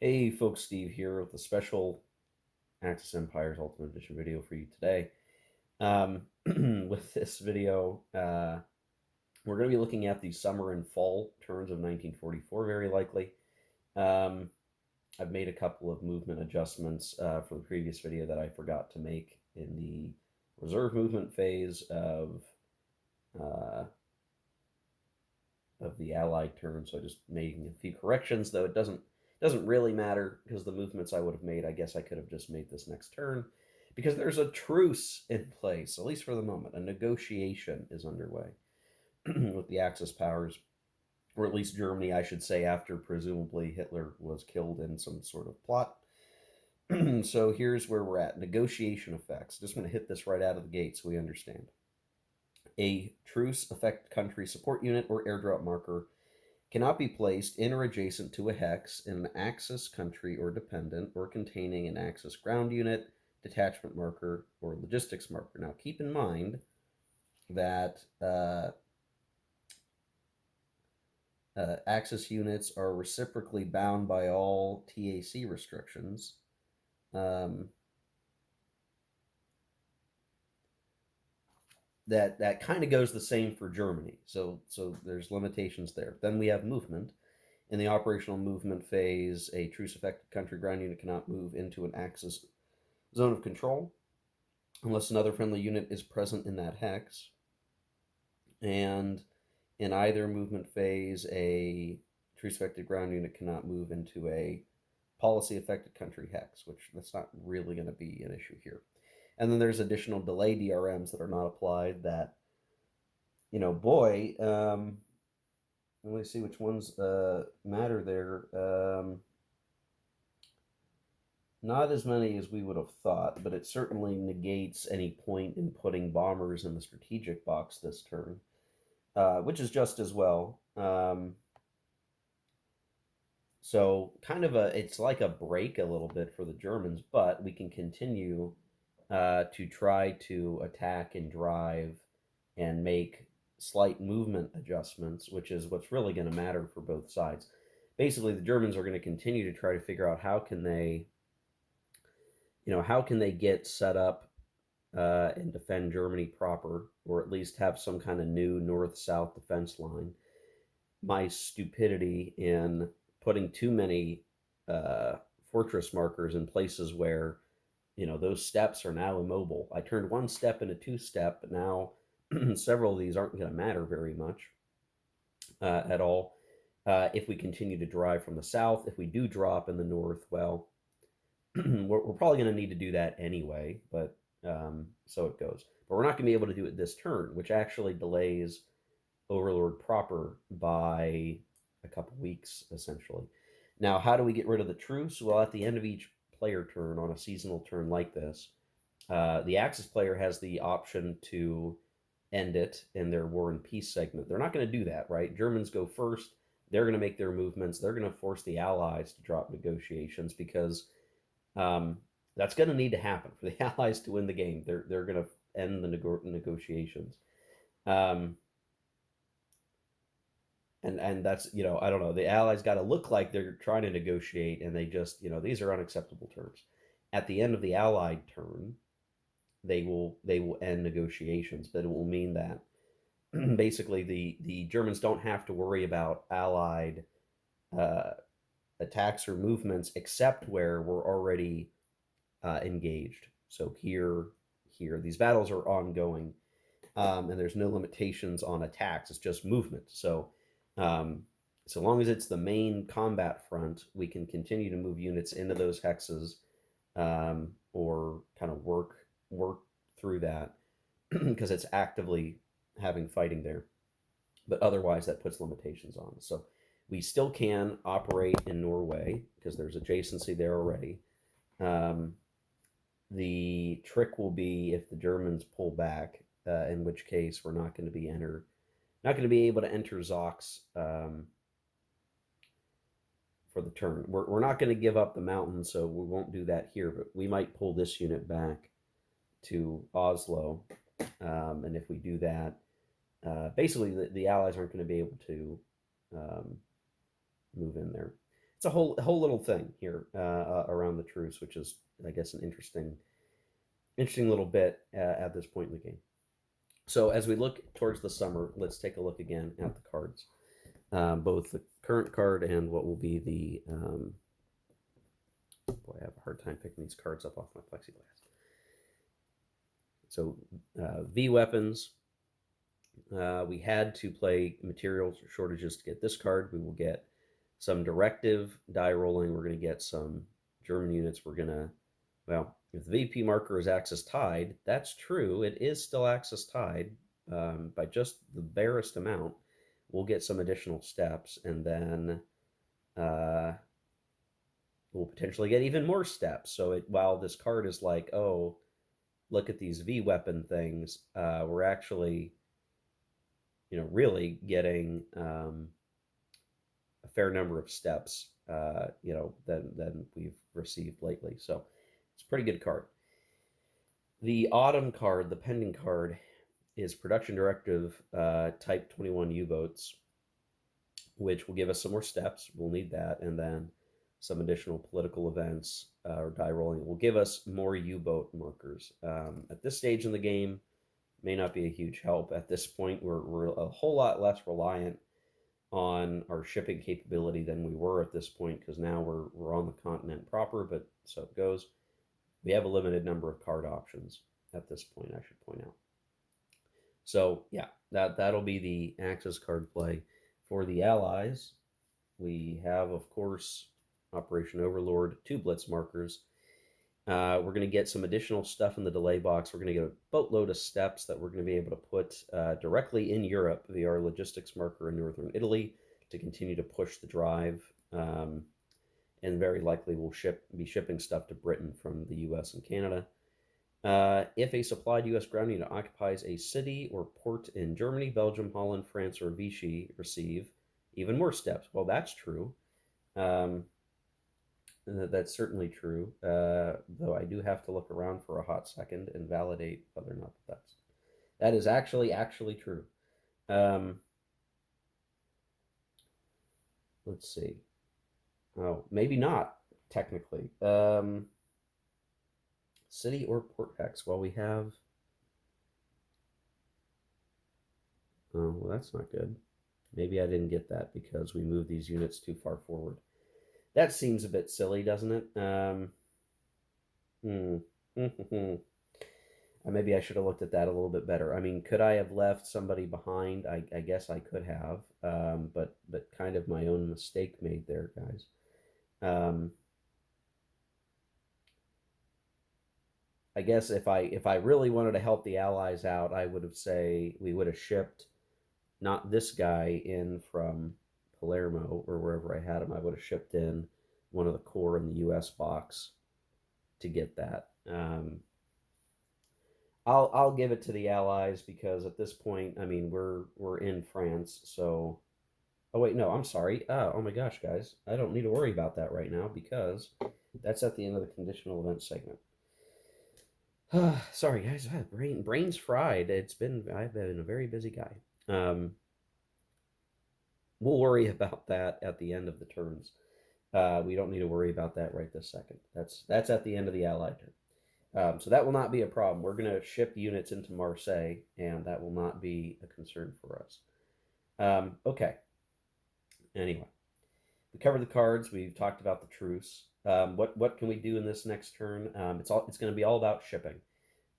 Hey folks, Steve here with a special Axis Empires Ultimate Edition video for you today. With this video, we're going to be looking at the summer and fall turns of 1944, very likely. Um, I've made a couple of movement adjustments from the previous video that I forgot to make in the reserve movement phase uh, of the Allied turn, so I just making a few corrections, though it doesn't really matter because the movements I would have made, I guess I could have just made this next turn because there's a truce in place, at least for the moment. A negotiation is underway with the Axis powers, or at least Germany, I should say, after presumably Hitler was killed in some sort of plot. So here's where we're at. Negotiation effects. Just going to hit this right out of the gate so we understand. A truce affect country support unit or airdrop marker cannot be placed in or adjacent to a hex in an Axis country or dependent or containing an Axis ground unit, detachment marker, or logistics marker. Now, keep in mind that Axis units are reciprocally bound by all TAC restrictions. Um, that kind of goes the same for Germany. So there's limitations there. Then we have movement. In the operational movement phase, a truce affected country ground unit cannot move into an Axis zone of control unless another friendly unit is present in that hex. And in either movement phase, a truce affected ground unit cannot move into a policy affected country hex, which that's not really going to be an issue here. And then there's additional delay DRMs that are not applied that, boy, let me see which ones matter there. Not as many as we would have thought, but it certainly negates any point in putting bombers in the strategic box this turn, which is just as well. So kind of it's like a break a little bit for the Germans, but we can continue to try to attack and drive and make slight movement adjustments, which is what's really going to matter for both sides. Basically, the Germans are going to continue to try to figure out how can they get set up and defend Germany proper, or at least have some kind of new north-south defense line. My stupidity in putting too many uh, fortress markers in places where those steps are now immobile. I turned one step into two-step, but now several of these aren't going to matter very much at all. If we continue to drive from the south, if we do drop in the north, well, we're probably going to need to do that anyway, but so it goes. But we're not going to be able to do it this turn, which actually delays Overlord proper by a couple weeks, essentially. Now, how do we get rid of the truce? Well, at the end of each player turn on a seasonal turn like this, the Axis player has the option to end it in their War and Peace segment. They're not going to do that, right? Germans go first. They're going to make their movements. They're going to force the Allies to drop negotiations because um, that's going to need to happen for the Allies to win the game. They're going to end the negotiations. Um, and that's I don't know, the Allies got to look like they're trying to negotiate, and they just these are unacceptable terms. At the end of the Allied turn, they will end negotiations, but it will mean that basically the Germans don't have to worry about Allied uh, attacks or movements except where we're already engaged. So here these battles are ongoing, and there's no limitations on attacks. It's just movement. Um, so long as it's the main combat front, we can continue to move units into those hexes, or kind of work through that because it's actively having fighting there. But otherwise, that puts limitations on us. So we still can operate in Norway because there's adjacency there already. Um, the trick will be if the Germans pull back, in which case we're not going to be able to enter Zox for the turn. We're not going to give up the mountain, so we won't do that here. But we might pull this unit back to Oslo, and if we do that, basically the Allies aren't going to be able to move in there. it's a whole little thing here around the truce, which is, I guess, an interesting little bit at this point in the game. So as we look towards the summer, let's take a look again at the cards, both the current card and what will be the. Boy, I have a hard time picking these cards up off my plexiglass. So V weapons. We had to play material shortages to get this card. We will get some directive die rolling. We're going to get some German units. We're going to, well, if the VP marker is axis tied, that's true. It is still axis tied by just the barest amount. We'll get some additional steps, and then we'll potentially get even more steps. So while this card is like, oh, look at these V weapon things, we're actually, really getting a fair number of steps, than we've received lately. So it's a pretty good card. The autumn card, the pending card, is production directive type 21 U-boats, which will give us some more steps. We'll need that, and then some additional political events or die rolling will give us more U-boat markers. At this stage in the game, may not be a huge help. At this point, we're a whole lot less reliant on our shipping capability than we were at this point, because now we're on the continent proper, but so it goes. We have a limited number of card options at this point, I should point out. So yeah, that'll be the Axis card play. For the Allies, we have, of course, Operation Overlord, 2 Blitz markers. We're going to get some additional stuff in the delay box. We're going to get a boatload of steps that we're going to be able to put directly in Europe via our logistics marker in northern Italy to continue to push the drive. And very likely we'll be shipping stuff to Britain from the US and Canada. If a supplied US ground unit occupies a city or port in Germany, Belgium, Holland, France, or Vichy, receive even more steps. Well, that's true. That's certainly true, though I do have to look around for a hot second and validate whether or not that is actually true. Let's see. Oh, maybe not technically. City or port hex. Well, we have. Oh, well, that's not good. Maybe I didn't get that because we moved these units too far forward. That seems a bit silly, doesn't it? Maybe I should have looked at that a little bit better. I mean, could I have left somebody behind? I guess I could have, but kind of my own mistake made there, guys. I guess if I really wanted to help the Allies out, I would have we would have shipped not this guy in from Palermo or wherever I had him. I would have shipped in one of the core in the U.S. box to get that. I'll give it to the Allies because at this point, I mean, we're in France, so. Oh wait, no, I'm sorry. Oh my gosh, guys, I don't need to worry about that right now because that's at the end of the conditional event segment. Sorry, guys, brains fried. I've been a very busy guy. We'll worry about that at the end of the turns. We don't need to worry about that right this second. That's at the end of the Allied turn. So that will not be a problem. We're going to ship units into Marseille, and that will not be a concern for us. Okay. Anyway, we covered the cards. We've talked about the truce. What can we do in this next turn? It's going to be all about shipping.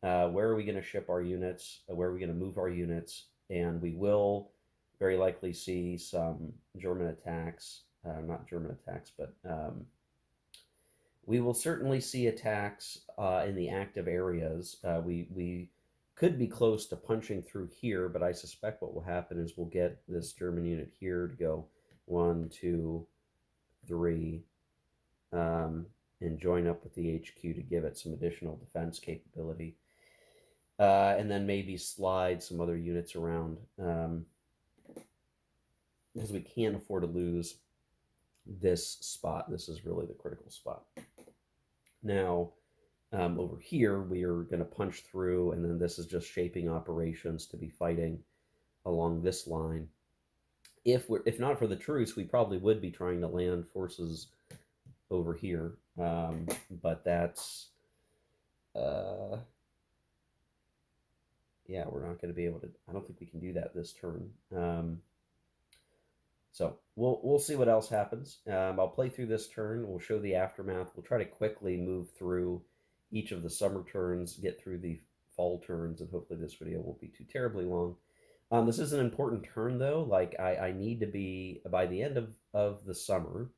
Where are we going to ship our units? Where are we going to move our units? And we will very likely see some German attacks. Not German attacks, but we will certainly see attacks in the active areas. We could be close to punching through here, but I suspect what will happen is we'll get this German unit here to go 1, 2, 3, and join up with the HQ to give it some additional defense capability. And then maybe slide some other units around because we can't afford to lose this spot. This is really the critical spot. Now, over here, we are going to punch through, and then this is just shaping operations to be fighting along this line. if not for the truce, we probably would be trying to land forces over here. But that's uh, yeah, we're not going to be able to. I don't think we can do that this turn. So we'll see what else happens. I'll play through this turn. We'll show the aftermath. We'll try to quickly move through each of the summer turns, get through the fall turns, and hopefully this video won't be too terribly long. This is an important turn though. Like I need to be by the end of the summer.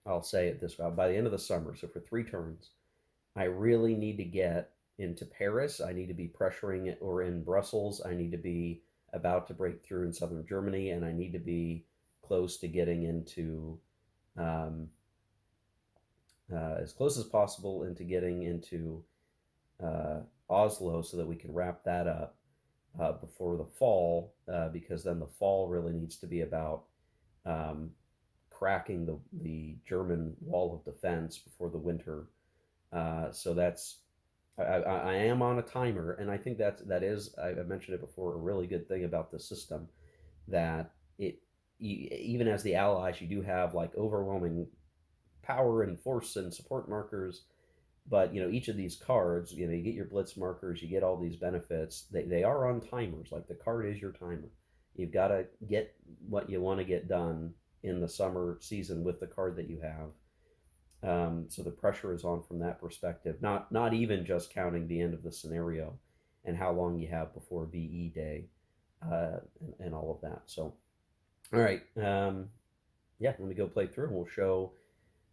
I'll say it this way: by the end of the summer. So for 3 turns, I really need to get into Paris. I need to be pressuring it, or in Brussels. I need to be about to break through in southern Germany, and I need to be close to getting into um, as close as possible into getting into Oslo, so that we can wrap that up before the fall, because then the fall really needs to be about um, cracking the German wall of defense before the winter. So that's I am on a timer, and I think that is, I've mentioned it before, a really good thing about the system, that it even as the allies, you do have like overwhelming power and force and support markers, but each of these cards, you get your blitz markers, you get all these benefits. They are on timers. Like the card is your timer. You've got to get what you want to get done in the summer season with the card that you have. So the pressure is on from that perspective. Not even just counting the end of the scenario and how long you have before VE day, and all of that. So, all right, yeah, let me go play through, and we'll show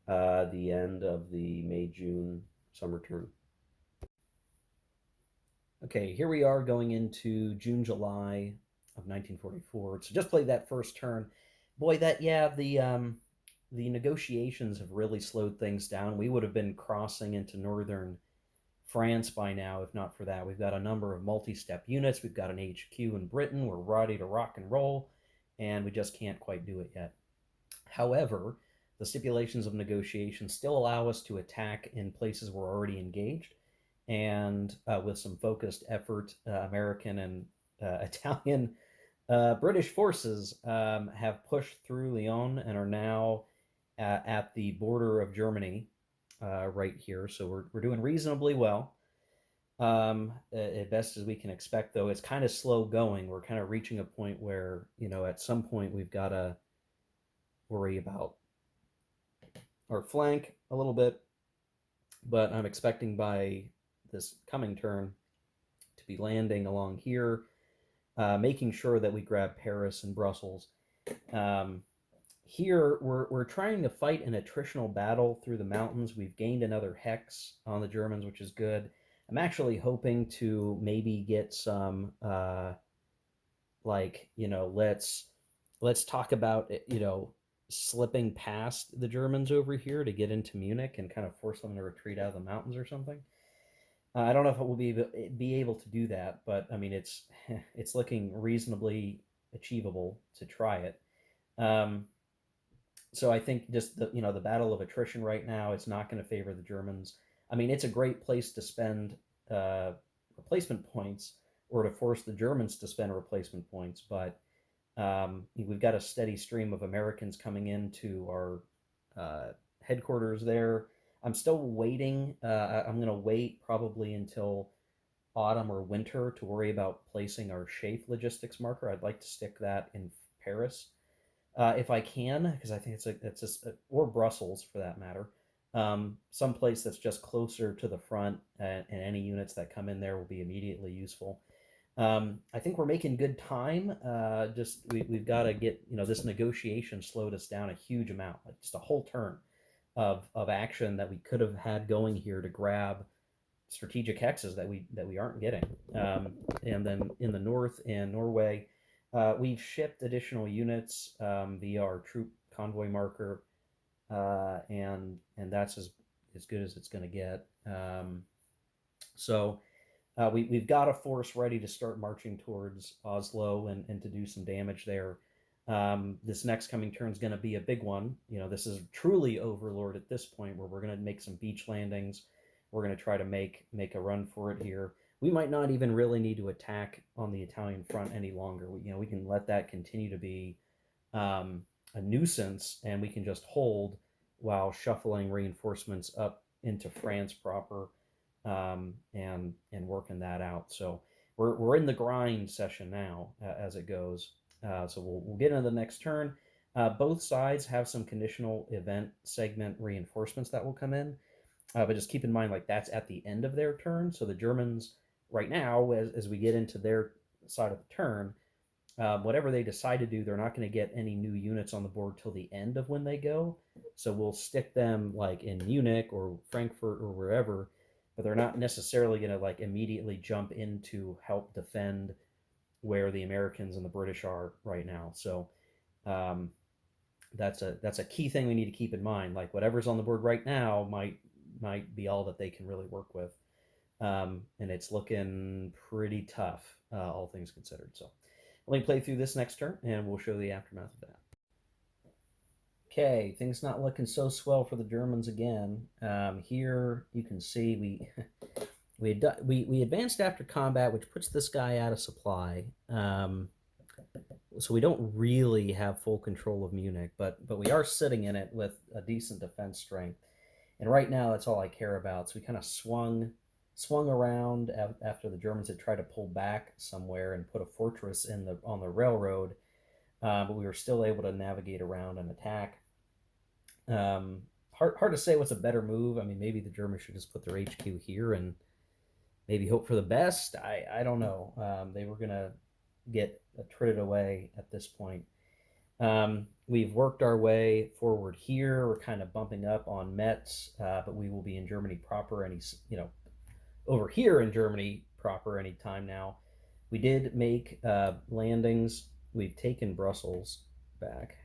the end of the May-June summer turn. Okay, here we are going into June, July of 1944. So just played that first turn. Boy, the negotiations have really slowed things down. We would have been crossing into northern France by now if not for that. We've got a number of multi-step units. We've got an HQ in Britain. We're ready to rock and roll, and we just can't quite do it yet. However, the stipulations of negotiation still allow us to attack in places we're already engaged, and with some focused effort, American and Italian British forces have pushed through Lyon and are now at the border of Germany, right here. So we're doing reasonably well. At best as we can expect, though, it's kind of slow going. We're kind of reaching a point where, at some point we've got to worry about our flank a little bit. But I'm expecting by this coming turn to be landing along here, making sure that we grab Paris and Brussels. Here, we're trying to fight an attritional battle through the mountains. We've gained another hex on the Germans, which is good. I'm actually hoping to maybe get some, let's talk about, slipping past the Germans over here to get into Munich and kind of force them to retreat out of the mountains or something. I don't know if it will be able to do that, but I mean, it's looking reasonably achievable to try it. So I think just the battle of attrition right now, it's not going to favor the Germans. I mean, it's a great place to spend replacement points, or to force the Germans to spend replacement points, but we've got a steady stream of Americans coming into our headquarters there. I'm still waiting. I'm going to wait probably until autumn or winter to worry about placing our Schaeff logistics marker. I'd like to stick that in Paris, if I can, because I think it's just, or Brussels for that matter. Someplace that's just closer to the front, and any units that come in there will be immediately useful. I think we're making good time. Just we've got to get, this negotiation slowed us down a huge amount, like just a whole turn of action that we could have had going here to grab strategic hexes that we aren't getting. And then in the north, in Norway, we've shipped additional units via our troop convoy marker, and that's as good as it's going to get. So we've got a force ready to start marching towards Oslo, and to do some damage there. This next coming turn is going to be a big one. This is truly Overlord at this point, where we're going to make some beach landings. We're going to try to make a run for it here. We might not even really need to attack on the Italian front any longer. We can let that continue to be um, a nuisance, and we can just hold while shuffling reinforcements up into France proper, and working that out. So we're in the grind session now, as it goes. So we'll get into the next turn. Both sides have some conditional event segment reinforcements that will come in, but just keep in mind, like, that's at the end of their turn. So the Germans right now, as we get into their side of the turn, whatever they decide to do, they're not going to get any new units on the board till the end of when they go. So we'll stick them like in Munich or Frankfurt or wherever, but they're not necessarily going to like immediately jump in to help defend where the Americans and the British are right now. So um, that's a key thing we need to keep in mind. Like, whatever's on the board right now might be all that they can really work with, and it's looking pretty tough, all things considered. So let me play through this next turn, and we'll show the aftermath of that. Okay, things not looking so swell for the Germans again. Here you can see we advanced after combat, which puts this guy out of supply. So we don't really have full control of Munich, but we are sitting in it with a decent defense strength. And right now, that's all I care about. So we kind of swung around after the Germans had tried to pull back somewhere and put a fortress in the on the railroad, but we were still able to navigate around and attack. Hard to say what's a better move. I mean, maybe the Germans should just put their HQ here and maybe hope for the best. I don't know. They were gonna get tritted away at this point. We've worked our way forward here. We're kind of bumping up on Metz, but we will be in Germany proper over here in Germany proper any time now. We did make landings. We've taken Brussels back,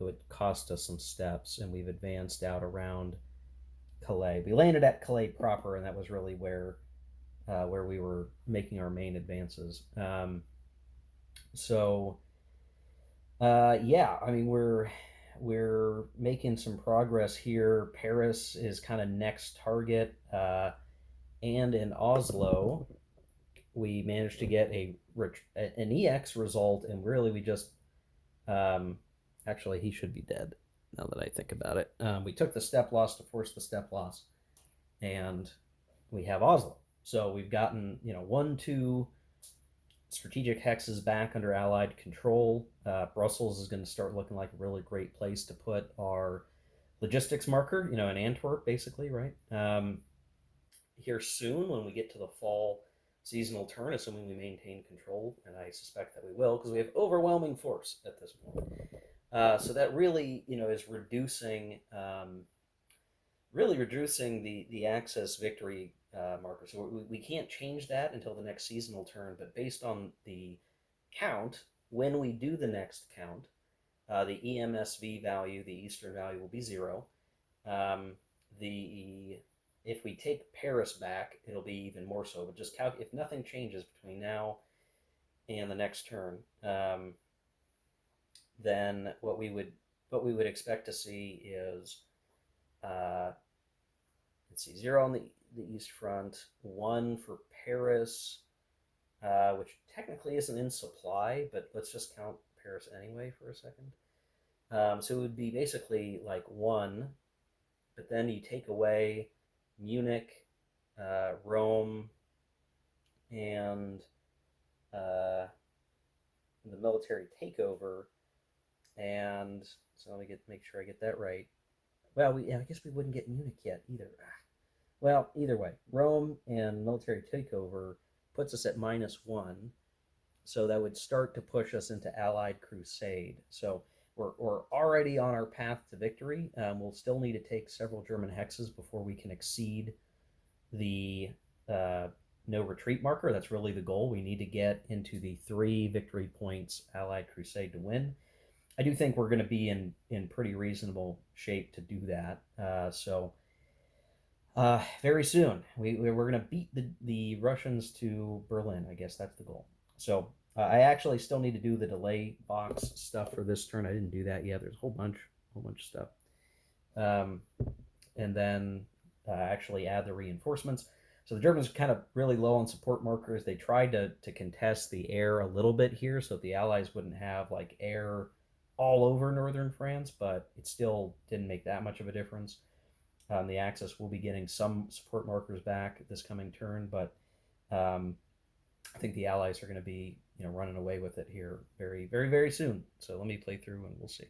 though it cost us some steps, and we've advanced out around Calais. We landed at Calais proper, and that was really where we were making our main advances. So yeah, I mean, we're making some progress here. Paris is kind of next target, and in Oslo, we managed to get an EX result, and really we just um, actually he should be dead now that I think about it. We took the step loss to force the step loss, and we have Oslo. So we've gotten 1, 2 strategic hexes back under Allied control. Brussels is going to start looking like a really great place to put our logistics marker, in Antwerp, basically, right? Here soon, when we get to the fall seasonal turn, assuming we maintain control, and I suspect that we will, because we have overwhelming force at this point. So that really, is really reducing the access victory marker. So we can't change that until the next seasonal turn, but based on the count, when we do the next count, the EMSV value, the Eastern value, will be 0. Um, the If we take Paris back, it'll be even more so. But just if nothing changes between now and the next turn, then what we would expect to see is uh, let's see, 0 on the East Front, 1 for Paris, which technically isn't in supply, but let's just count Paris anyway for a second. So it would be basically like 1, but then you take away Munich, Rome, and the military takeover. And so let me make sure I get that right. Well, I guess we wouldn't get Munich yet either. Well, either way, Rome and military takeover puts us at -1. So that would start to push us into Allied Crusade. So we're already on our path to victory. We'll still need to take several German hexes before we can exceed the no retreat marker. That's really the goal. We need to get into the 3 victory points Allied Crusade to win. I do think we're going to be in pretty reasonable shape to do that. So very soon, we're going to beat the Russians to Berlin. I guess that's the goal. So I actually still need to do the delay box stuff for this turn. I didn't do that yet. There's a whole bunch of stuff, and then actually add the reinforcements. So the Germans are kind of really low on support markers. They tried to contest the air a little bit here so that the Allies wouldn't have like air all over northern France, but it still didn't make that much of a difference. The Axis will be getting some support markers back this coming turn, but um, I think the Allies are going to be running away with it here very very very soon. So let me play through and we'll see.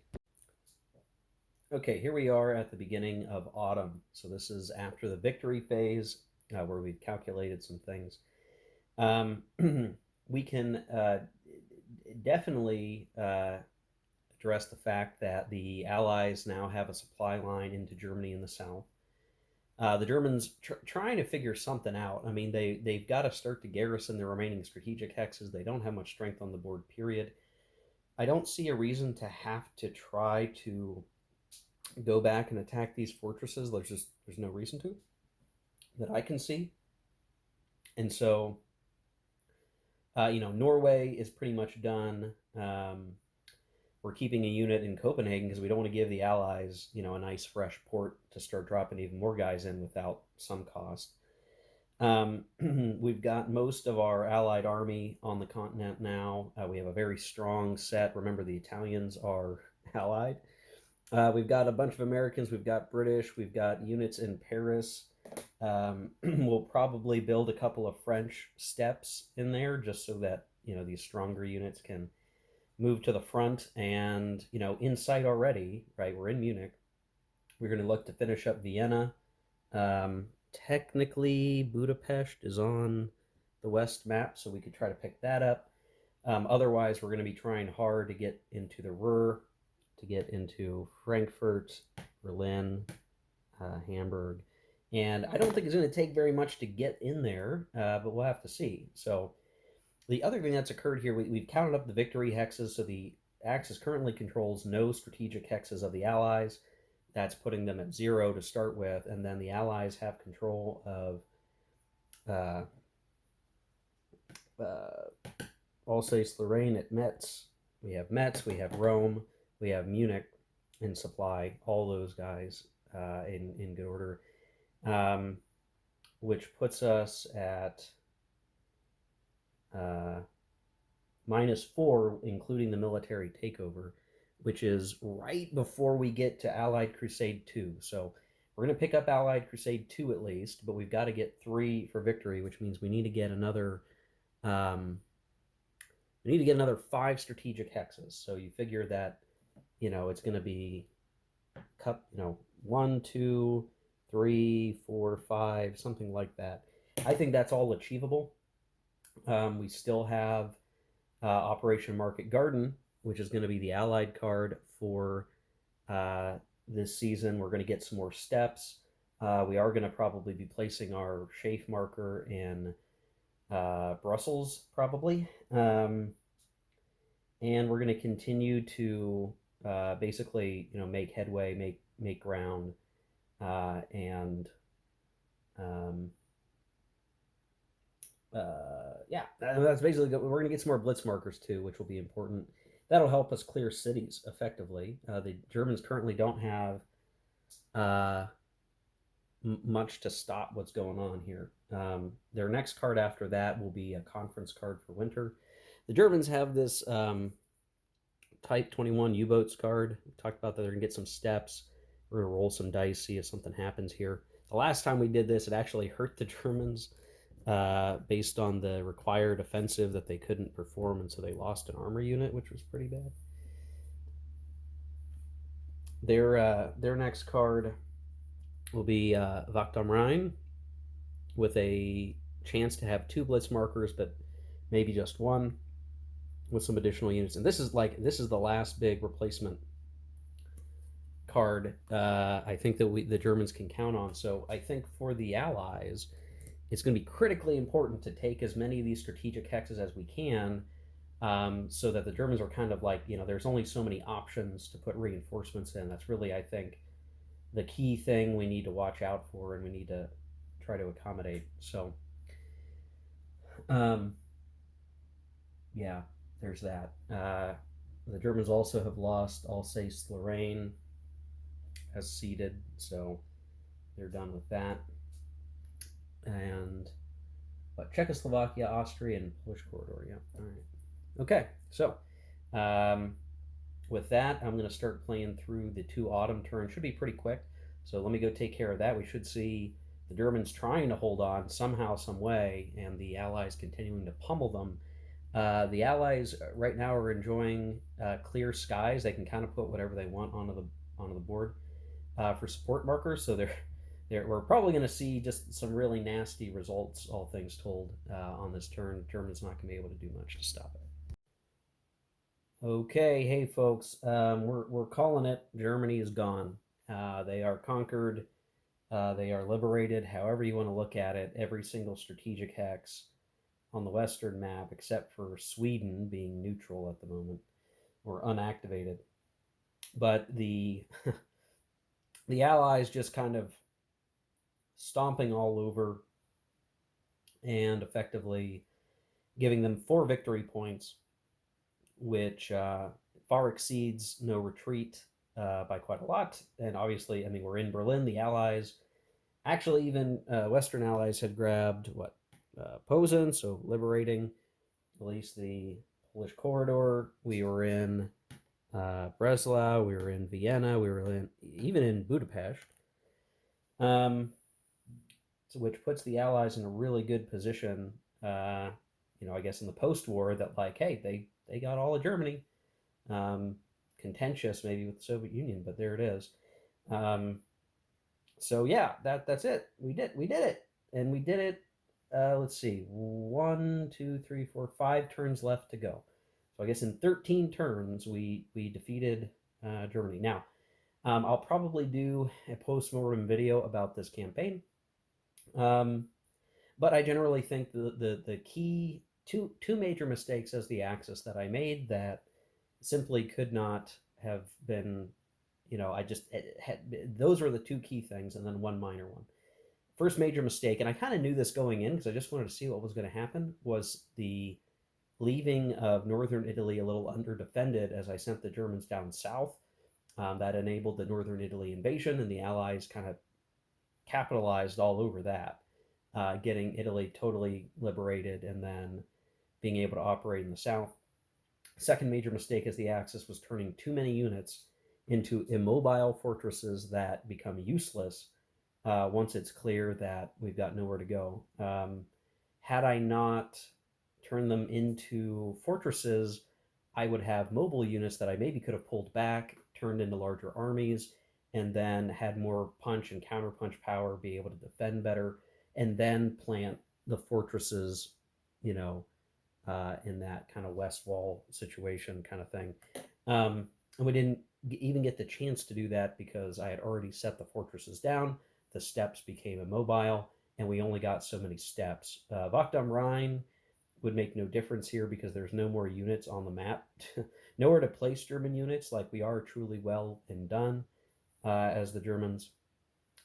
Okay, here we are at the beginning of autumn. So this is after the victory phase where we've calculated some things. Um, we can definitely address the fact that the Allies now have a supply line into Germany in the south. The Germans trying to figure something out. I mean, they've got to start to garrison the remaining strategic hexes. They don't have much strength on the board. Period. I don't see a reason to have to try to go back and attack these fortresses. There's no reason to that I can see. And so, Norway is pretty much done. We're keeping a unit in Copenhagen because we don't want to give the Allies, a nice fresh port to start dropping even more guys in without some cost. We've got most of our Allied army on the continent now. We have a very strong set. Remember, the Italians are Allied. We've got a bunch of Americans. We've got British. We've got units in Paris. We'll probably build a couple of French steps in there just so that these stronger units can move to the front. And in sight already, right? We're in Munich. We're going to look to finish up Vienna. Technically, Budapest is on the west map, so we could try to pick that up. Otherwise, we're going to be trying hard to get into the Ruhr, to get into Frankfurt, Berlin, Hamburg. And I don't think it's going to take very much to get in there, but we'll have to see. So the other thing that's occurred here, we've counted up the victory hexes. So the Axis currently controls no strategic hexes of the Allies. That's putting them at 0 to start with. And then the Allies have control of Alsace-Lorraine at Metz. We have Metz, we have Rome, we have Munich in supply. All those guys in good order. Which puts us at -4, including the military takeover, which is right before we get to Allied Crusade 2. So we're going to pick up Allied Crusade 2 at least, but we've got to get 3 for victory, which means we need to get another 5 strategic hexes. So you figure that it's going to be 1, 2, 3, 4, 5, something like that. I think that's all achievable. We still have Operation Market Garden, which is going to be the Allied card for this season. We're going to get some more steps. We are going to probably be placing our Schaeff marker in Brussels, probably. And we're going to continue to basically, make headway, make ground, and yeah, that's basically good. We're going to get some more blitz markers too, which will be important. That'll help us clear cities effectively. The Germans currently don't have much to stop what's going on here. Their next card after that will be a conference card for winter. The Germans have this Type 21 U-boats card. We talked about that. They're going to get some steps. We're going to roll some dice, see if something happens here. The last time we did this, it actually hurt the Germans based on the required offensive that they couldn't perform, and so they lost an armor unit, which was pretty bad. Their next card will be Wacht am Rhein, with a chance to have 2 blitz markers, but maybe just 1, with some additional units. And this is the last big replacement card I think that the Germans can count on. So I think for the Allies, it's going to be critically important to take as many of these strategic hexes as we can, so that the Germans are kind of like, there's only so many options to put reinforcements in. That's really, I think, the key thing we need to watch out for, and we need to try to accommodate. So, yeah, there's that. The Germans also have lost Alsace-Lorraine as ceded, so they're done with that. and what, Czechoslovakia, Austria, and Polish corridor. Yeah. All right. Okay. So um, with that, I'm going to start playing through the two autumn turns. Should be pretty quick. So let me go take care of that. We should see the Germans trying to hold on somehow, some way, and the Allies continuing to pummel them. The Allies right now are enjoying clear skies. They can kind of put whatever they want onto the board for support markers. So we're probably going to see just some really nasty results, all things told, on this turn. Germany's not going to be able to do much to stop it. Okay, hey folks, we're calling it. Germany is gone. They are conquered. They are liberated. However you want to look at it, every single strategic hex on the Western map, except for Sweden being neutral at the moment or unactivated. But the Allies just kind of stomping all over and effectively giving them 4 victory points, which far exceeds no retreat by quite a lot. And obviously, I mean, we're in Berlin. The Allies, actually, even Western Allies had grabbed what? Posen, so liberating at least the Polish corridor. We were in Breslau. We were in Vienna. We were even in Budapest. Which puts the Allies in a really good position. I guess in the post-war that like, hey, they got all of Germany. Contentious maybe with the Soviet Union, but there it is. So yeah, that's it. We did it, and we did it. Let's see, 1, 2, 3, 4, 5 turns left to go. So I guess in 13 turns we defeated Germany. Now, I'll probably do a post-mortem video about this campaign. But I generally think the key two major mistakes as the Axis that I made that simply could not have been, I just had, those were the two key things, and then one minor one. First major mistake, and I kind of knew this going in because I just wanted to see what was going to happen, was the leaving of northern Italy a little under-defended as I sent the Germans down south. That enabled the northern Italy invasion, and the Allies kind of capitalized all over that, getting Italy totally liberated and then being able to operate in the south. Second major mistake is the Axis was turning too many units into immobile fortresses that become useless once it's clear that we've got nowhere to go. Had I not turned them into fortresses, I would have mobile units that I maybe could have pulled back, turned into larger armies, and then had more punch and counter punch power, be able to defend better, and then plant the fortresses, in that kind of west wall situation kind of thing. And we didn't even get the chance to do that because I had already set the fortresses down. The steps became immobile, and we only got so many steps. Wacht am Rhein would make no difference here because there's no more units on the map. Nowhere to place German units, like we are truly well and done as the Germans.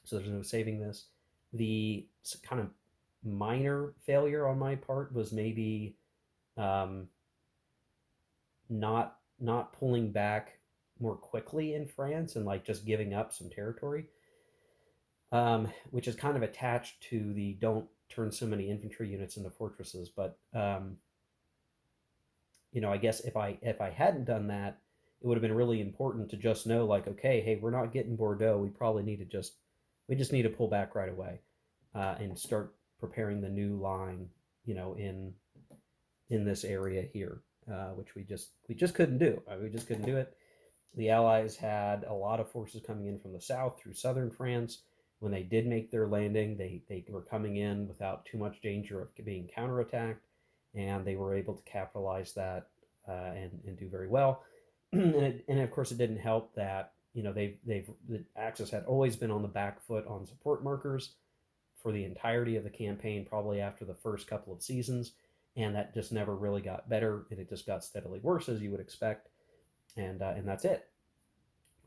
So there's no saving this. The kind of minor failure on my part was maybe not pulling back more quickly in France and like just giving up some territory, which is kind of attached to the don't turn so many infantry units into fortresses. But I guess if I hadn't done that, it would have been really important to just know like, okay, hey, we're not getting Bordeaux. We just need to pull back right away and start preparing the new line, in this area here, which we just couldn't do. We just couldn't do it. The Allies had a lot of forces coming in from the south through southern France. When they did make their landing, they were coming in without too much danger of being counterattacked, and they were able to capitalize that and do very well. And of course, it didn't help that the Axis had always been on the back foot on support markers for the entirety of the campaign, probably after the first couple of seasons, and that just never really got better, and it just got steadily worse as you would expect, and that's it.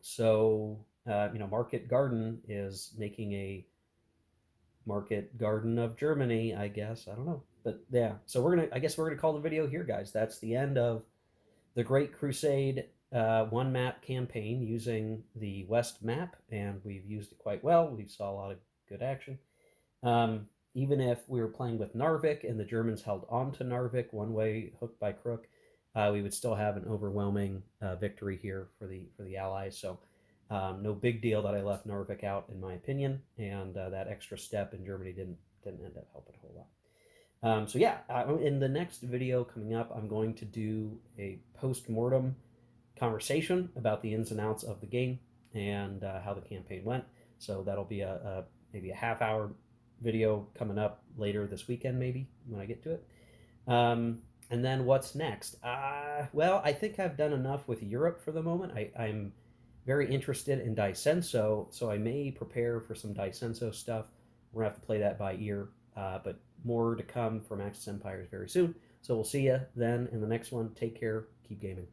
So Market Garden is making a Market Garden of Germany, I guess. I don't know, but yeah. So I guess we're gonna call the video here, guys. That's the end of the Great Crusade one map campaign using the West map, and we've used it quite well. We saw a lot of good action. even if we were playing with Narvik and the Germans held on to Narvik one way, hook by crook, we would still have an overwhelming victory here for the Allies. So no big deal that I left Narvik out, in my opinion, and that extra step in Germany didn't end up helping a whole lot. So yeah, in the next video coming up, I'm going to do a post-mortem conversation about the ins and outs of the game and how the campaign went. So that'll be maybe a half-hour video coming up later this weekend, maybe when I get to it. And then what's next? Well, I think I've done enough with Europe for the moment. I'm very interested in Dicenso, so I may prepare for some Dicenso stuff. We're gonna have to play that by ear, but more to come from Axis Empires very soon. So we'll see you then in the next one. Take care. Keep gaming.